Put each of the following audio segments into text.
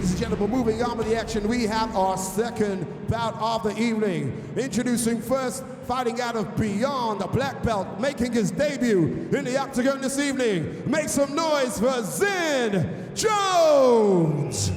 Ladies and gentlemen, moving on with the action, we have our second bout of the evening. Introducing first, fighting out of beyond the black belt, making his debut in the octagon this evening. Make some noise for Zen Jones!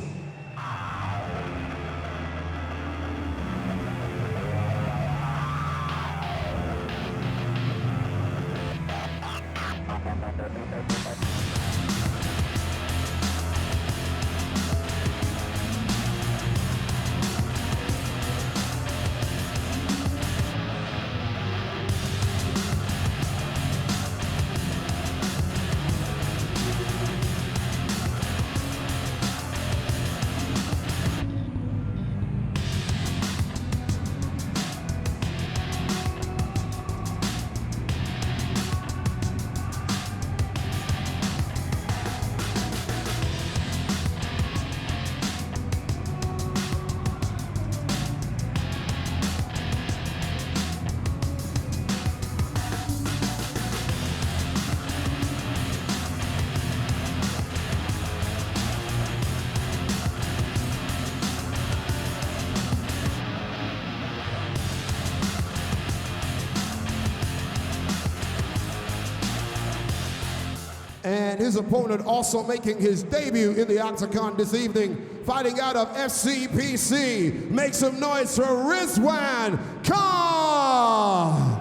And his opponent also making his debut in the octagon this evening, fighting out of FCPC. Make some noise for Rizwan Khan!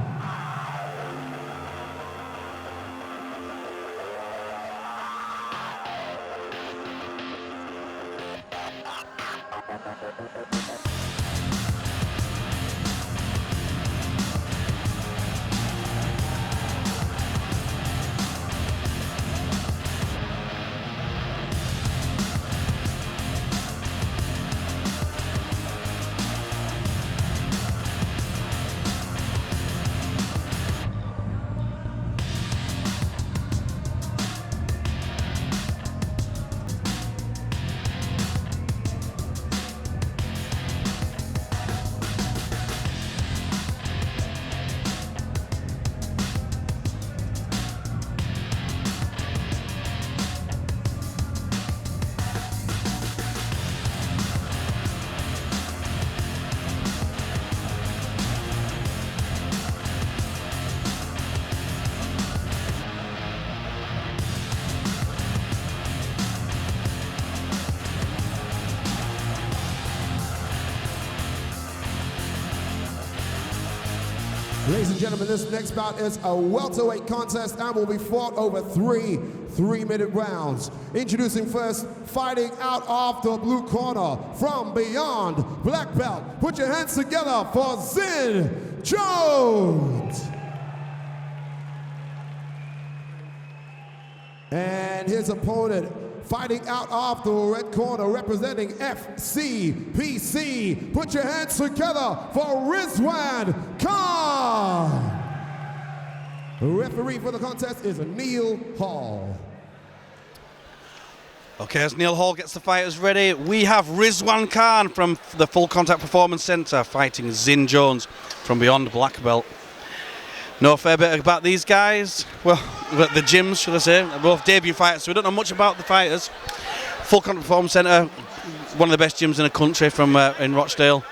Ladies and gentlemen, this next bout is a welterweight contest and will be fought over three-minute rounds. Introducing first, fighting out of the blue corner from beyond black belt. Put your hands together for Zen Jones. And his opponent, fighting out of the red corner, representing FCPC. Put your hands together for Rizwan Khan. The referee for the contest is Neil Hall. Okay, as Neil Hall gets the fighters ready, we have Rizwan Khan from the Full Contact Performance Centre fighting Zen Jones from beyond black belt. Know a fair bit about these guys. Well, the gyms, should I say. They're both debut fighters, so we don't know much about the fighters. Full Contact Performance Centre, one of the best gyms in the country from in Rochdale.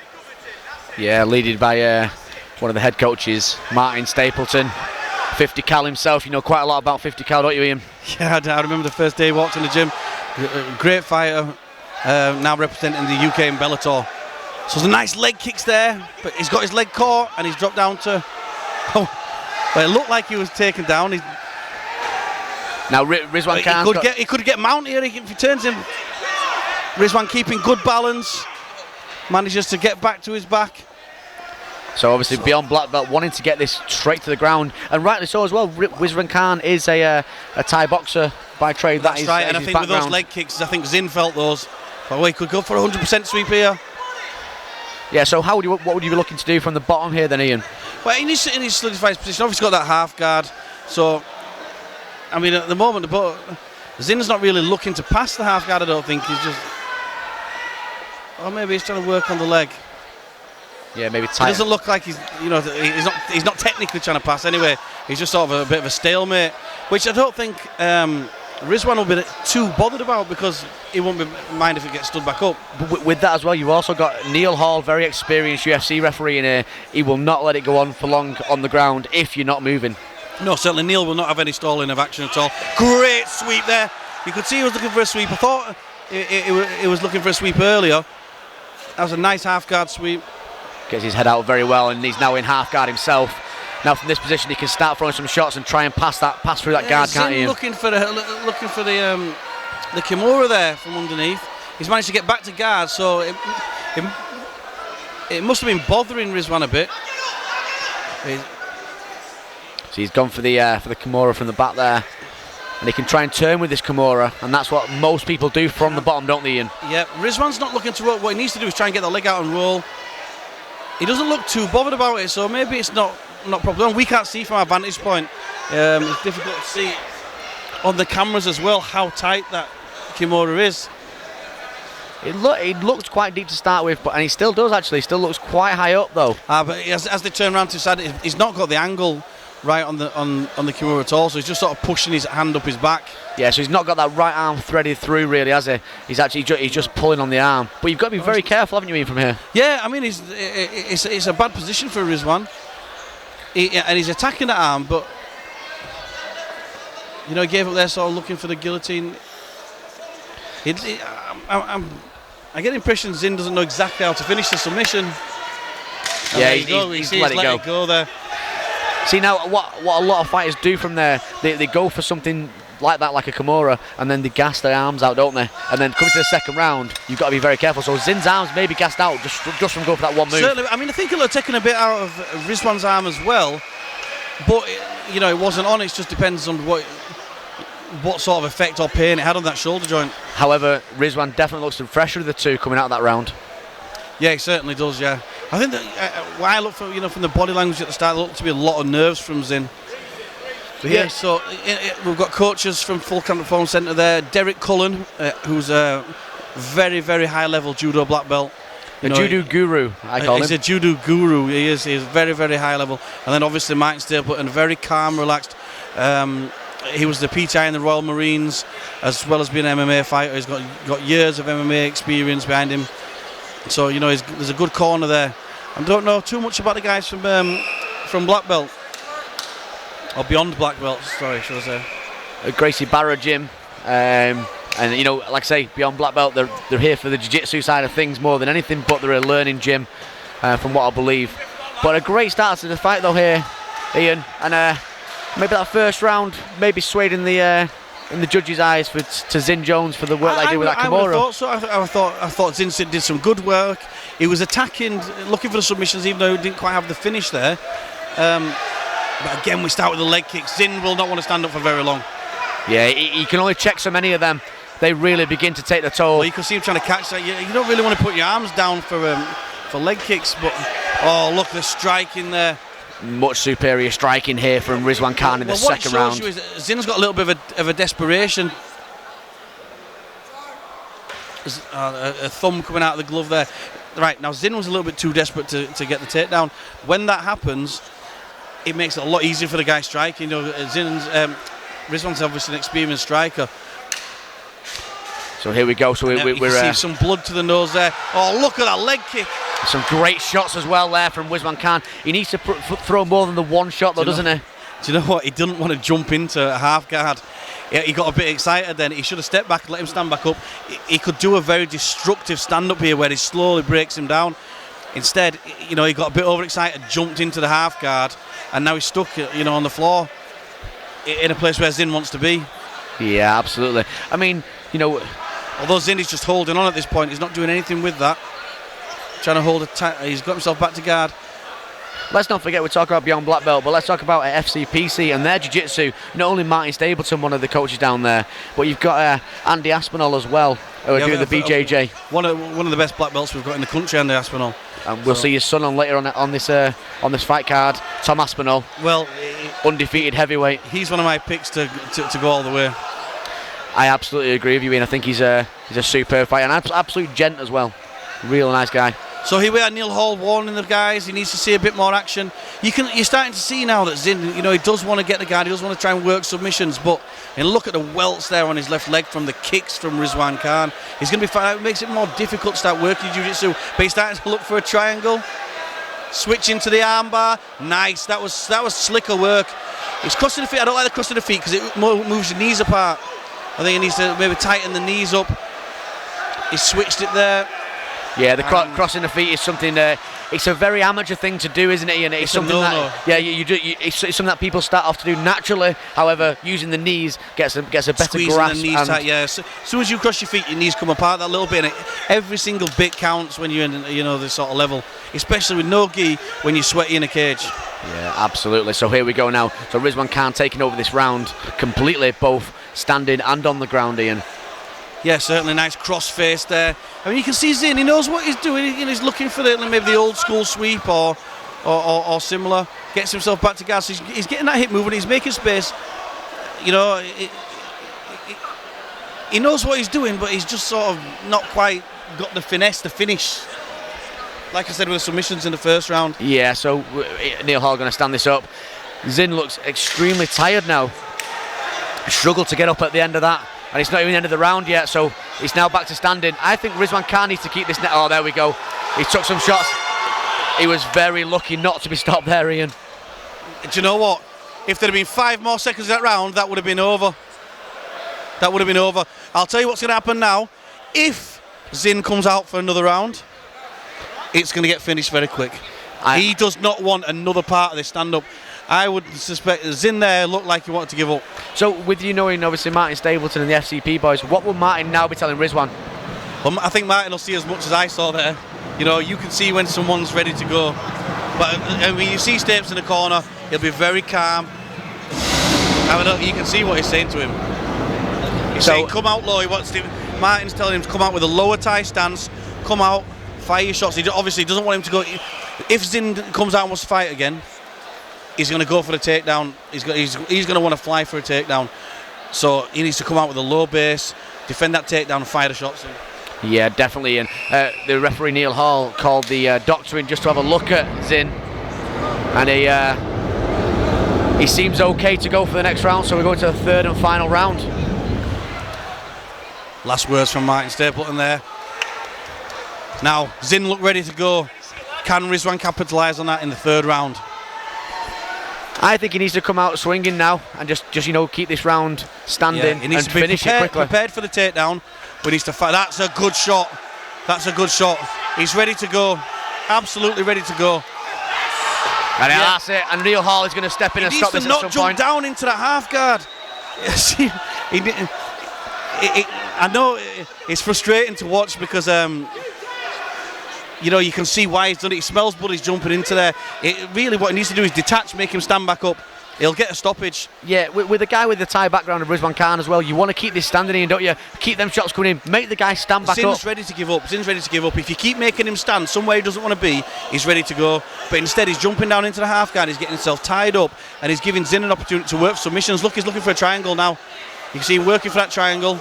Yeah, led by one of the head coaches, Martin Stapleton. 50 cal himself, you know quite a lot about 50 cal, don't you, Ian? Yeah, I remember the first day he walked in the gym. Great fighter, now representing the UK in Bellator. So there's nice leg kicks there, but he's got his leg caught and he's dropped down to... Oh, well, it looked like he was taken down. Now Rizwan Khan he could get mounted here if he turns him. Rizwan keeping good balance, manages to get back to his back. So obviously beyond black belt, wanting to get this straight to the ground, and rightly so as well. Rizwan Khan is a Thai boxer by trade. That's right, and I think with those leg kicks, I think Zin felt those. But he could go for a 100% sweep here. Yeah, so what would you be looking to do from the bottom here then, Ian? Well, he needs to solidify his position. Obviously got that half guard, so I mean at the moment Zin's not really looking to pass the half guard, I don't think. He's just, or maybe he's trying to work on the leg. Yeah, maybe tight. It doesn't look like he's not technically trying to pass anyway. He's just sort of a bit of a stalemate, which I don't think Rizwan will be too bothered about because he won't mind if he gets stood back up. But with that as well, you've also got Neil Hall, very experienced UFC referee in here. He will not let it go on for long on the ground if you're not moving. No, certainly Neil will not have any stalling of action at all. Great sweep there. You could see he was looking for a sweep. I thought he was looking for a sweep earlier. That was a nice half guard sweep. Gets his head out very well, and he's now in half guard himself. Now from this position, he can start throwing some shots and try and pass through that guard, can't he? Looking for the Kimura there from underneath. He's managed to get back to guard, so it must have been bothering Rizwan a bit. So he's gone for the Kimura from the back there, and he can try and turn with this Kimura, and that's what most people do from the bottom, don't they, Ian? Yeah, Rizwan's not looking to roll. What he needs to do is try and get the leg out and roll. He doesn't look too bothered about it, so maybe it's not problem. We can't see from our vantage point. It's difficult to see on the cameras as well how tight that Kimura is. It looked quite deep to start with, and he still does actually. He still looks quite high up though. But as they turn around to his side, he's not got the angle right on the Kimura at all, so he's just sort of pushing his hand up his back. Yeah, so he's not got that right arm threaded through really, has he? He's actually he's just pulling on the arm. But you've got to be very careful, haven't you, Ian, from here? Yeah, I mean, it's a bad position for Rizwan. And he's attacking that arm, but he gave up there, sort of looking for the guillotine. I get the impression Zin doesn't know exactly how to finish the submission. Yeah, he's let it go there. See now, what a lot of fighters do from there, they go for something like that, like a Kimura, and then they gas their arms out, don't they? And then coming to the second round, you've got to be very careful. So Zin's arms may be gassed out just from going for that one move. Certainly, I mean, I think he'll have taken a bit out of Rizwan's arm as well, but it wasn't on. It just depends on what sort of effect or pain it had on that shoulder joint. However, Rizwan definitely looks the fresher of the two coming out of that round. Yeah, he certainly does. Yeah, I think that when I look from from the body language at the start, there looked to be a lot of nerves from Zin. Yeah, so we've got coaches from Full Contact Performance Centre there. Derek Cullen, who's a very, very high-level judo black belt. A judo guru, I call him. He's a judo guru. He is very, very high level. And then obviously Mike Stapleton, very calm, relaxed. He was the PTI in the Royal Marines, as well as being an MMA fighter. He's got years of MMA experience behind him. So there's a good corner there. I don't know too much about the guys from black belt. Or beyond black belt, sorry, should I say. Gracie Barra gym, and like I say, beyond black belt, they're here for the jiu-jitsu side of things more than anything, but they're a learning gym, from what I believe. But a great start to the fight though here, Ian, and maybe that first round maybe swayed in the judges' eyes to Zin Jones for the work they did with that Kimura. I thought so. I thought Zin did some good work. He was attacking, looking for the submissions, even though he didn't quite have the finish there. But again, we start with the leg kicks. Zin will not want to stand up for very long. Yeah, he can only check so many of them. They really begin to take the toll. Well, you can see him trying to catch that. You don't really want to put your arms down for leg kicks, but look, the striking there. Much superior striking here from Rizwan Khan in the second round. What it shows you is Zin's got a little bit of a desperation. There's a thumb coming out of the glove there. Right, now Zin was a little bit too desperate to get the takedown. When that happens, it makes it a lot easier for the guy striking. Rizwan's obviously an experienced striker. So here we go. So we're see some blood to the nose there. Oh, look at that leg kick. Some great shots as well there from Rizwan Khan. He needs to throw more than the one shot though, doesn't he? Do you know what? He didn't want to jump into a half guard. He got a bit excited then. He should have stepped back, let him stand back up. He could do a very destructive stand up here where he slowly breaks him down. Instead, he got a bit overexcited, jumped into the half guard, and now he's stuck, on the floor in a place where Zin wants to be. Yeah, absolutely. I mean, although Zin is just holding on at this point, he's not doing anything with that. Trying to hold it tight. He's got himself back to guard. Let's not forget we're talking about Beyond Black Belt, but let's talk about FCPC and their jiu-jitsu. Not only Martin Stapleton, one of the coaches down there, but you've got Andy Aspinall as well, who are doing the BJJ. One of the best black belts we've got in the country, Andy Aspinall. And we'll see his son on later on this fight card, Tom Aspinall. Well, undefeated heavyweight. He's one of my picks to go all the way. I absolutely agree with you, Ian. I think he's a superb fighter and an absolute gent as well. Real nice guy. So here we are, Neil Hall warning the guys, he needs to see a bit more action. You're starting to see now that Zin, he does want to get the guard, he does want to try and work submissions, but and look at the welts there on his left leg from the kicks from Rizwan Khan. He's going to be fine. It makes it more difficult to start working jiu-jitsu, but he's starting to look for a triangle. Switching to the armbar, nice. That was slicker work. It's crossing the feet. I don't like the crossing the feet because it moves the knees apart. I think he needs to maybe tighten the knees up. He switched it there. Yeah, the crossing the feet is something. It's a very amateur thing to do, isn't it, Ian? It's something that it's something that people start off to do naturally. However, using the knees gets a better Squeezing grasp. The knees tight, yeah. So, as soon as you cross your feet, your knees come apart that little bit. And every single bit counts when you're in this sort of level, especially with no gi when you're sweaty in a cage. Yeah, absolutely. So here we go now. So Rizwan Khan taking over this round completely, both standing and on the ground, Ian. Yeah, certainly nice cross face there. I mean, you can see Zin, he knows what he's doing. He's looking for maybe the old school sweep or similar. Gets himself back to gas. He's getting that hip movement. He's making space. He knows what he's doing, but he's just sort of not quite got the finesse, the finish. Like I said, with the submissions in the first round. Yeah, so Neil Hall going to stand this up. Zin looks extremely tired now. Struggled to get up at the end of that. And it's not even the end of the round yet, so he's now back to standing. I think Rizwan Khan needs to keep this net. Oh, there we go. He took some shots. He was very lucky not to be stopped there, Ian. Do you know what? If there'd have been 5 more seconds of that round, that would have been over. That would have been over. I'll tell you what's going to happen now. If Zin comes out for another round, it's going to get finished very quick. He does not want another part of this stand-up. I would suspect Zin there looked like he wanted to give up. So with you knowing obviously Martin Stapleton and the FCP boys, what will Martin now be telling Rizwan? Well, I think Martin will see as much as I saw there. You can see when someone's ready to go. But when you see Stapes in the corner, he'll be very calm. You can see what he's saying to him. He's saying, come out low. Martin's telling him to come out with a lower tie stance, come out, fire your shots. He obviously doesn't want him to go. If Zin comes out and wants to fight again, he's going to go for the takedown. He's going to want to fly for a takedown. So he needs to come out with a low base, defend that takedown, and fire the shots in. Yeah, definitely. And the referee Neil Hall called the doctor in just to have a look at Zin, and he seems okay to go for the next round. So we're going to the third and final round. Last words from Martin Stapleton there. Now Zin look ready to go. Can Rizwan capitalise on that in the third round? I think he needs to come out swinging now and just keep this round standing and finish it quickly. Prepared for the takedown, but he needs to fight. That's a good shot. That's a good shot. He's ready to go. Absolutely ready to go. And that's it. And Neil Hall is going to step in and stop this at some point. He needs to not jump down into the half guard. I know it's frustrating to watch because you can see why he's done it. He smells blood, he's jumping into there. Really what he needs to do is detach, make him stand back up. He'll get a stoppage. Yeah, with a guy with the Thai background of Rizwan Khan as well, you want to keep this standing in, don't you? Keep them shots coming in, make the guy stand back up. Zin's ready to give up. If you keep making him stand somewhere he doesn't want to be, he's ready to go. But instead he's jumping down into the half guard, he's getting himself tied up, and he's giving Zin an opportunity to work submissions. Look, he's looking for a triangle now. You can see him working for that triangle.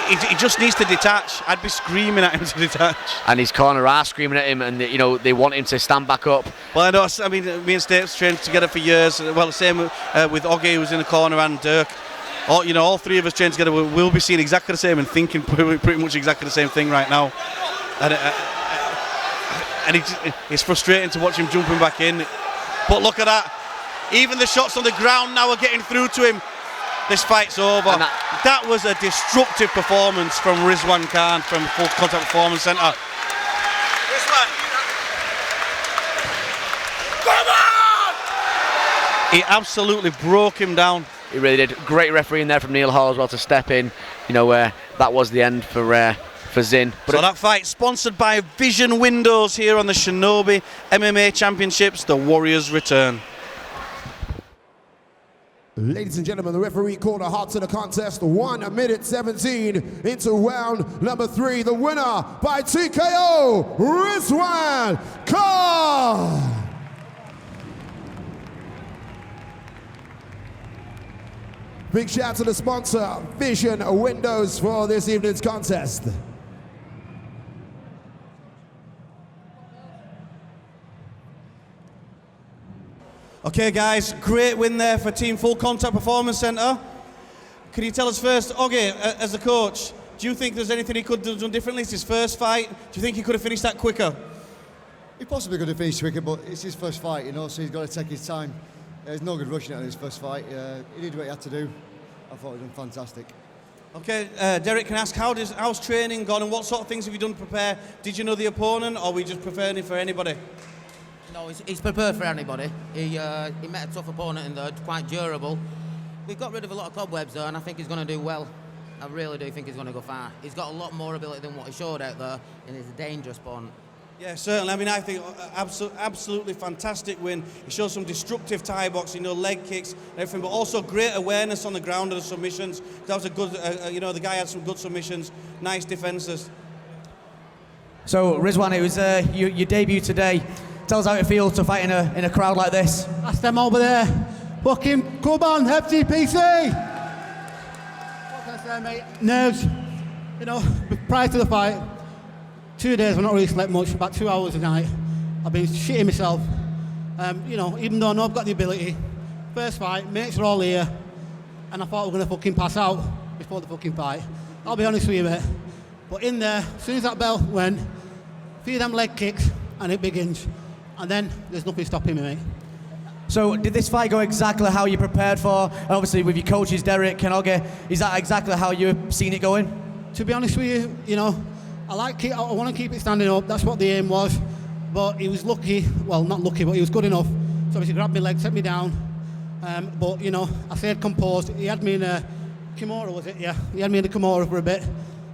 He just needs to detach. I'd be screaming at him to detach. And his corner are screaming at him, and they want him to stand back up. Well, I know. I mean, me and Stapes trained together for years. Well, the same with Oggy, who's in the corner, and Dirk. All 3 of us trained together. We'll be seeing exactly the same and thinking pretty much exactly the same thing right now. And it's frustrating to watch him jumping back in. But look at that. Even the shots on the ground now are getting through to him. This fight's over. That was a destructive performance from Rizwan Khan from Full Contact Performance Centre. Rizwan! Come on! He absolutely broke him down. He really did. Great referee in there from Neil Hall as well to step in. That was the end for Zin. But so that fight sponsored by Vision Windows here on the Shinobi MMA Championships. The Warriors return. Ladies and gentlemen, the referee called a halt to the contest. 1 minute 17 into round number 3. The winner by TKO, Rizwan Khan. Big shout to the sponsor, Vision Windows, for this evening's contest. Okay, guys, great win there for Team Full Contact Performance Centre. Can you tell us first, Oggy, as a coach, do you think there's anything he could have done differently? It's his first fight. Do you think he could have finished that quicker? He possibly could have finished quicker, but it's his first fight, you know, so he's got to take his time. There's no good rushing it in his first fight. He did what he had to do. I thought he done fantastic. Okay, Derek, can I ask, how's training gone and what sort of things have you done to prepare? Did you know the opponent or were you just preparing him for anybody? No, he's prepared for anybody. He met a tough opponent in there, quite durable. We've got rid of a lot of cobwebs though, and I think he's going to do well. I really do think he's going to go far. He's got a lot more ability than what he showed out there, and he's a dangerous opponent. Yeah, certainly. I mean, I think absolutely fantastic win. He showed some destructive Thai boxing, leg kicks and everything, but also great awareness on the ground of the submissions. That was a good, the guy had some good submissions, nice defences. So, Rizwan, it was your debut today. Tell us how it feels to fight in a crowd like this. That's them over there. Fucking come on, FTPC! What can I say, mate? Nerves. Prior to the fight, 2 days I've not really slept much, about 2 hours a night. I've been shitting myself. Even though I know I've got the ability. First fight, mates are all here, and I thought we were going to fucking pass out before the fucking fight. I'll be honest with you, mate. But in there, as soon as that bell went, a few of them leg kicks, and it begins. And then there's nothing stopping me, mate. So did this fight go exactly how you prepared for? And obviously with your coaches, Derek and Oggy, is that exactly how you've seen it going? To be honest with you, I want to keep it standing up. That's what the aim was. But he was lucky, well, not lucky, but he was good enough. So obviously grabbed my leg, set me down. But I stayed composed. He had me in a Kimura, was it? Yeah, he had me in a Kimura for a bit.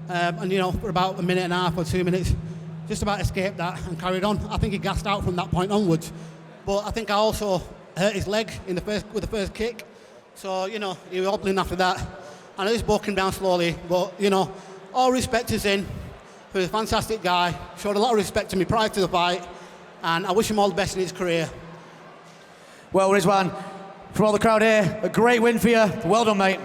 And for about a minute and a half or 2 minutes, just about escaped that and carried on. I think he gassed out from that point onwards. But I think I also hurt his leg with the first kick. So, he was hobbling after that. And I just broke him down slowly. But, all respect is in. He was a fantastic guy. Showed a lot of respect to me prior to the fight. And I wish him all the best in his career. Well, Rizwan, from all the crowd here, a great win for you. Well done, mate.